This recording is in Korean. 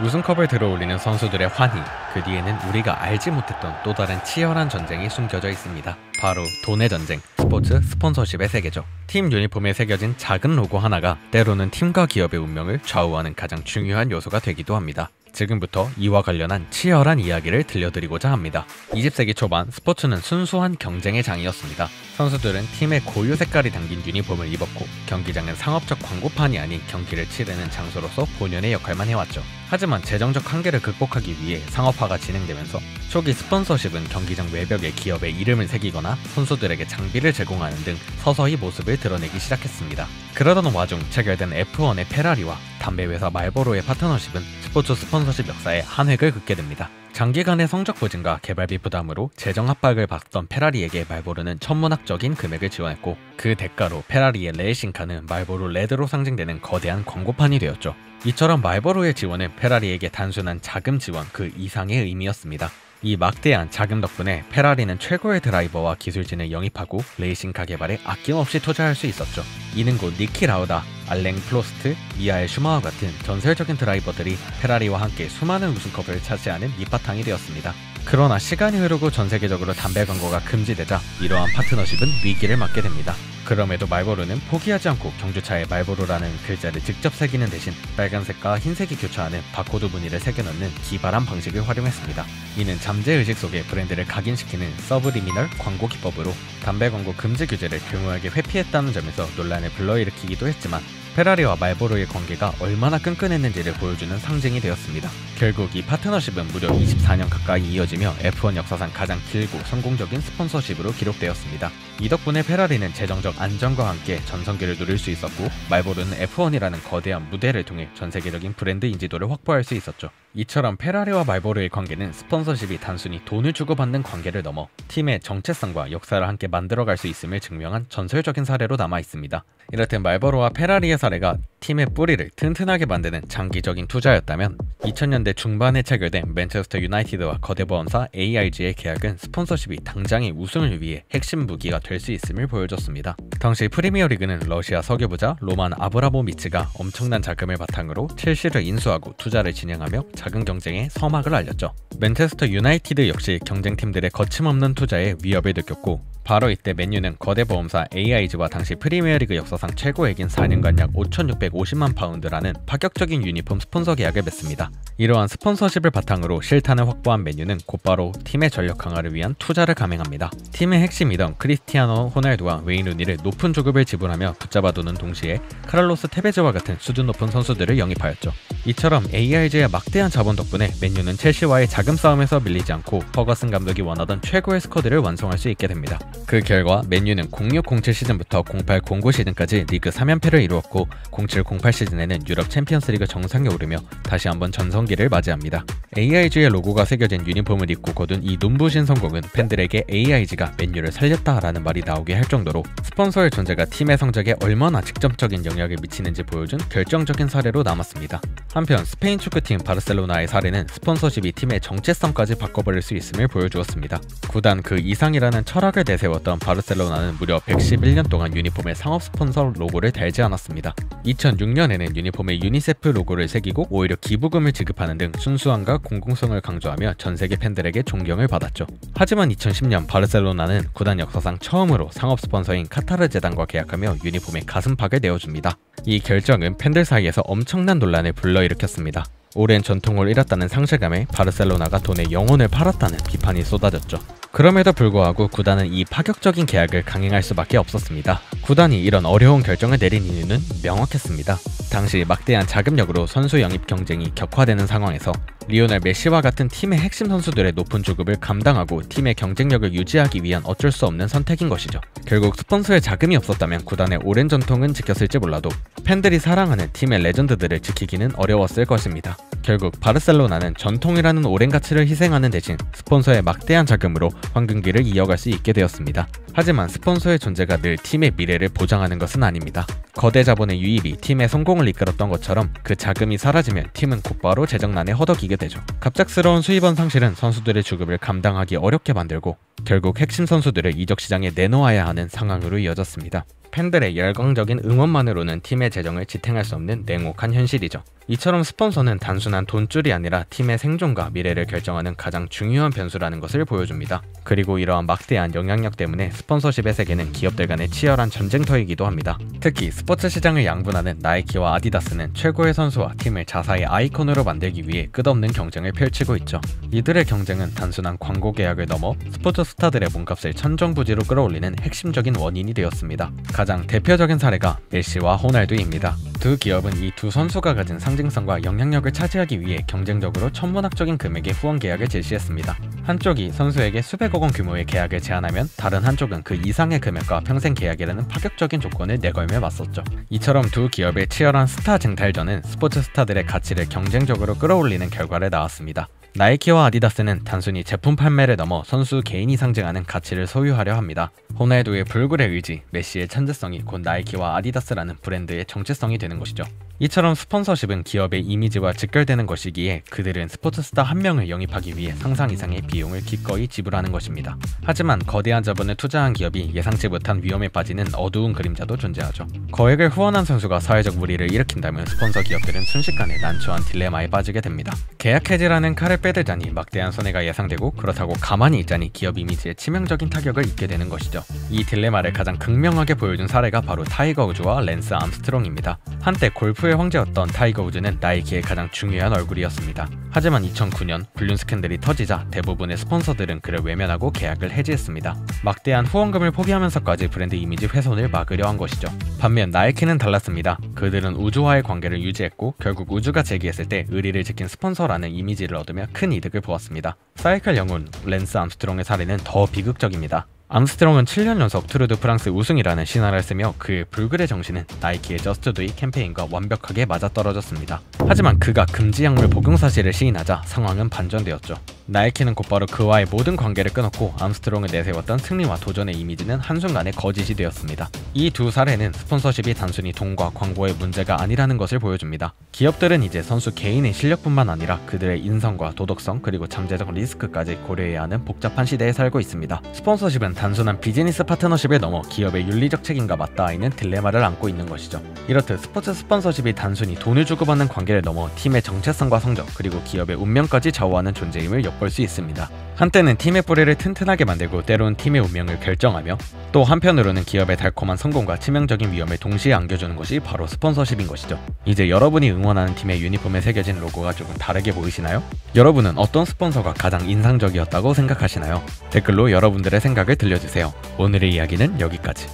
우승컵을 들어올리는 선수들의 환희, 그 뒤에는 우리가 알지 못했던 또 다른 치열한 전쟁이 숨겨져 있습니다. 바로 돈의 전쟁, 스포츠 스폰서십의 세계죠. 팀 유니폼에 새겨진 작은 로고 하나가 때로는 팀과 기업의 운명을 좌우하는 가장 중요한 요소가 되기도 합니다. 지금부터 이와 관련한 치열한 이야기를 들려드리고자 합니다. 20세기 초반 스포츠는 순수한 경쟁의 장이었습니다. 선수들은 팀의 고유 색깔이 담긴 유니폼을 입었고 경기장은 상업적 광고판이 아닌 경기를 치르는 장소로서 본연의 역할만 해왔죠. 하지만 재정적 한계를 극복하기 위해 상업화가 진행되면서 초기 스폰서십은 경기장 외벽에 기업의 이름을 새기거나 선수들에게 장비를 제공하는 등 서서히 모습을 드러내기 시작했습니다. 그러던 와중 체결된 F1의 페라리와 담배회사 말보로의 파트너십은 스포츠 스폰서십 역사에 한 획을 긋게 됩니다. 장기간의 성적 부진과 개발비 부담으로 재정 압박을 받던 페라리에게 말보로는 천문학적인 금액을 지원했고 그 대가로 페라리의 레이싱카는 말보로 레드로 상징되는 거대한 광고판이 되었죠. 이처럼 말보로의 지원은 페라리에게 단순한 자금 지원 그 이상의 의미였습니다. 이 막대한 자금 덕분에 페라리는 최고의 드라이버와 기술진을 영입하고 레이싱카 개발에 아낌없이 투자할 수 있었죠. 이는 곧 니키 라우다, 알랭 프로스트, 미하엘 슈마허 같은 전설적인 드라이버들이 페라리와 함께 수많은 우승컵을 차지하는 밑바탕이 되었습니다. 그러나 시간이 흐르고 전 세계적으로 담배 광고가 금지되자 이러한 파트너십은 위기를 맞게 됩니다. 그럼에도 말보로는 포기하지 않고 경주차에 말보로라는 글자를 직접 새기는 대신 빨간색과 흰색이 교차하는 바코드 무늬를 새겨넣는 기발한 방식을 활용했습니다. 이는 잠재의식 속에 브랜드를 각인시키는 서브리미널 광고 기법으로 담배 광고 금지 규제를 교묘하게 회피했다는 점에서 논란을 불러일으키기도 했지만 페라리와 말보로의 관계가 얼마나 끈끈했는지를 보여주는 상징이 되었습니다. 결국 이 파트너십은 무려 24년 가까이 이어지며 F1 역사상 가장 길고 성공적인 스폰서십으로 기록되었습니다. 이 덕분에 페라리는 재정적 안정과 함께 전성기를 누릴 수 있었고 말보로는 F1이라는 거대한 무대를 통해 전세계적인 브랜드 인지도를 확보할 수 있었죠. 이처럼 페라리와 말보로의 관계는 스폰서십이 단순히 돈을 주고받는 관계를 넘어 팀의 정체성과 역사를 함께 만들어갈 수 있음을 증명한 전설적인 사례로 남아 있습니다. 이렇듯 말보로와 페라리의 사례가 팀의 뿌리를 튼튼하게 만드는 장기적인 투자였다면 2000년대 중반에 체결된 맨체스터 유나이티드와 거대보험사 AIG의 계약은 스폰서십이 당장의 우승을 위해 핵심 무기가 될 수 있음을 보여줬습니다. 당시 프리미어리그는 러시아 석유 부자 로만 아브라모비치가 엄청난 자금을 바탕으로 첼시를 인수하고 투자를 진행하며 자금 경쟁에 서막을 알렸죠. 맨체스터 유나이티드 역시 경쟁팀들의 거침없는 투자에 위협을 느꼈고 바로 이때 맨유는 거대보험사 AIG와 당시 프리미어리그 역사상 최고액인 4년간 약 5,650만 파운드라는 파격적인 유니폼 스폰서 계약을 맺습니다. 이러한 스폰서십을 바탕으로 실탄을 확보한 맨유는 곧바로 팀의 전력 강화를 위한 투자를 감행합니다. 팀의 핵심이던 크리스티아노 호날두와 웨인 루니를 높은 조급을 지불하며 붙잡아두는 동시에 카를로스 테베즈와 같은 수준 높은 선수들을 영입하였죠. 이처럼 AIG의 막대한 자본 덕분에 맨유는 첼시와의 자금 싸움에서 밀리지 않고 퍼거슨 감독이 원하던 최고의 스쿼드를 완성할 수 있게 됩니다. 그 결과 맨유는 06-07 시즌부터 08-09 시즌까지 리그 3연패를 이루었고 07-08 시즌에는 유럽 챔피언스리그 정상에 오르며 다시 한번 전성기를 맞이합니다. AIG의 로고가 새겨진 유니폼을 입고 거둔 이 눈부신 성공은 팬들에게 AIG가 맨유를 살렸다라는 말이 나오게 할 정도로 스폰서의 존재가 팀의 성적에 얼마나 직접적인 영향을 미치는지 보여준 결정적인 사례로 남았습니다. 한편 스페인 축구팀 바르셀로나의 사례는 스폰서십이 팀의 정체성까지 바꿔버릴 수 있음을 보여주었습니다. 구단 그 이상이라는 철학을 내세웠던 바르셀로나는 무려 111년 동안 유니폼에 상업 스폰서 로고를 달지 않았습니다. 2006년에는 유니폼에 유니세프 로고를 새기고 오히려 기부금을 지급하는 등 순수함과 공공성을 강조하며 전세계 팬들에게 존경을 받았죠. 하지만 2010년 바르셀로나는 구단 역사상 처음으로 상업 스폰서인 카타르 재단과 계약하며 유니폼에 가슴팍을 내어줍니다. 이 결정은 팬들 사이에서 엄청난 논란을 불러일으켰습니다. 오랜 전통을 잃었다는 상실감에 바르셀로나가 돈의 영혼을 팔았다는 비판이 쏟아졌죠. 그럼에도 불구하고 구단은 이 파격적인 계약을 강행할 수밖에 없었습니다. 구단이 이런 어려운 결정을 내린 이유는 명확했습니다. 당시 막대한 자금력으로 선수 영입 경쟁이 격화되는 상황에서 리오넬 메시와 같은 팀의 핵심 선수들의 높은 주급을 감당하고 팀의 경쟁력을 유지하기 위한 어쩔 수 없는 선택인 것이죠. 결국 스폰서의 자금이 없었다면 구단의 오랜 전통은 지켰을지 몰라도 팬들이 사랑하는 팀의 레전드들을 지키기는 어려웠을 것입니다. 결국 바르셀로나는 전통이라는 오랜 가치를 희생하는 대신 스폰서의 막대한 자금으로 황금기를 이어갈 수 있게 되었습니다. 하지만 스폰서의 존재가 늘 팀의 미래를 보장하는 것은 아닙니다. 거대 자본의 유입이 팀의 성공을 이끌었던 것처럼 그 자금이 사라지면 팀은 곧바로 재정난에 허덕이게 되죠. 갑작스러운 수입원 상실은 선수들의 주급을 감당하기 어렵게 만들고 결국 핵심 선수들을 이적 시장에 내놓아야 하는 상황으로 이어졌습니다. 팬들의 열광적인 응원만으로는 팀의 재정을 지탱할 수 없는 냉혹한 현실이죠. 이처럼 스폰서는 단순한 돈줄이 아니라 팀의 생존과 미래를 결정하는 가장 중요한 변수라는 것을 보여줍니다. 그리고 이러한 막대한 영향력 때문에 스폰서십의 세계는 기업들 간의 치열한 전쟁터이기도 합니다. 특히 스포츠 시장을 양분하는 나이키와 아디다스는 최고의 선수와 팀을 자사의 아이콘으로 만들기 위해 끝없는 경쟁을 펼치고 있죠. 이들의 경쟁은 단순한 광고 계약을 넘어 스포츠 스타들의 몸값을 천정부지로 끌어올리는 핵심적인 원인이 되었습니다. 가장 대표적인 사례가 메시와 호날두입니다. 두 기업은 이 두 선수가 가진 상징성과 영향력을 차지하기 위해 경쟁적으로 천문학적인 금액의 후원 계약을 제시했습니다. 한쪽이 선수에게 수백억 원 규모의 계약을 제안하면 다른 한쪽은 그 이상의 금액과 평생 계약이라는 파격적인 조건을 내걸며 맞섰죠. 이처럼 두 기업의 치열한 스타 쟁탈전은 스포츠 스타들의 가치를 경쟁적으로 끌어올리는 결과를 낳았습니다. 나이키와 아디다스는 단순히 제품 판매를 넘어 선수 개인이 상징하는 가치를 소유하려 합니다. 호날두의 불굴의 의지, 메시의 천재성이 곧 나이키와 아디다스라는 브랜드의 정체성이 되는 것이죠. 이처럼 스폰서십은 기업의 이미지와 직결되는 것이기에 그들은 스포츠 스타 한 명을 영입하기 위해 상상 이상의 비용을 기꺼이 지불하는 것입니다. 하지만 거대한 자본을 투자한 기업이 예상치 못한 위험에 빠지는 어두운 그림자도 존재하죠. 거액을 후원한 선수가 사회적 물의를 일으킨다면 스폰서 기업들은 순식간에 난처한 딜레마에 빠지게 됩니다. 계약 해지라는 칼을 빼들자니 막대한 손해가 예상되고 그렇다고 가만히 있자니 기업 이미지에 치명적인 타격을 입게 되는 것이죠. 이 딜레마를 가장 극명하게 보여준 사례가 바로 타이거 우즈와 랜스 암스트롱입니다. 한때 골프의 황제였던 타이거 우즈는 나이키의 가장 중요한 얼굴이었습니다. 하지만 2009년 불륜 스캔들이 터지자 대부분의 스폰서들은 그를 외면하고 계약을 해지했습니다. 막대한 후원금을 포기하면서까지 브랜드 이미지 훼손을 막으려 한 것이죠. 반면 나이키는 달랐습니다. 그들은 우주와의 관계를 유지했고 결국 우주가 제기했을 때 의리를 지킨 스폰서라는 이미지를 얻으며 큰 이득을 보았습니다. 사이클 영웅 랜스 암스트롱의 사례는 더 비극적입니다. 암스트롱은 7년 연속 투르 드 프랑스 우승이라는 신화를 쓰며 그의 불굴의 정신은 나이키의 저스트 두 잇 캠페인과 완벽하게 맞아떨어졌습니다. 하지만 그가 금지 약물 복용 사실을 시인하자 상황은 반전되었죠. 나이키는 곧바로 그와의 모든 관계를 끊었고 암스트롱을 내세웠던 승리와 도전의 이미지는 한순간에 거짓이 되었습니다. 이 두 사례는 스폰서십이 단순히 돈과 광고의 문제가 아니라는 것을 보여줍니다. 기업들은 이제 선수 개인의 실력뿐만 아니라 그들의 인성과 도덕성 그리고 잠재적 리스크까지 고려해야 하는 복잡한 시대에 살고 있습니다. 스폰서십은 단순한 비즈니스 파트너십을 넘어 기업의 윤리적 책임과 맞닿아 있는 딜레마를 안고 있는 것이죠. 이렇듯 스포츠 스폰서십이 단순히 돈을 주고받는 관계를 넘어 팀의 정체성과 성적 그리고 기업의 운명까지 좌우하는 존재임을 엿볼 수 있습니다. 한때는 팀의 뿌리를 튼튼하게 만들고 때로는 팀의 운명을 결정하며 또 한편으로는 기업의 달콤한 성공과 치명적인 위험을 동시에 안겨주는 것이 바로 스폰서십인 것이죠. 이제 여러분이 응원하는 팀의 유니폼에 새겨진 로고가 조금 다르게 보이시나요? 여러분은 어떤 스폰서가 가장 인상적이었다고 생각하시나요? 댓글로 여러분들의 생각을 들려주세요. 오늘의 이야기는 여기까지.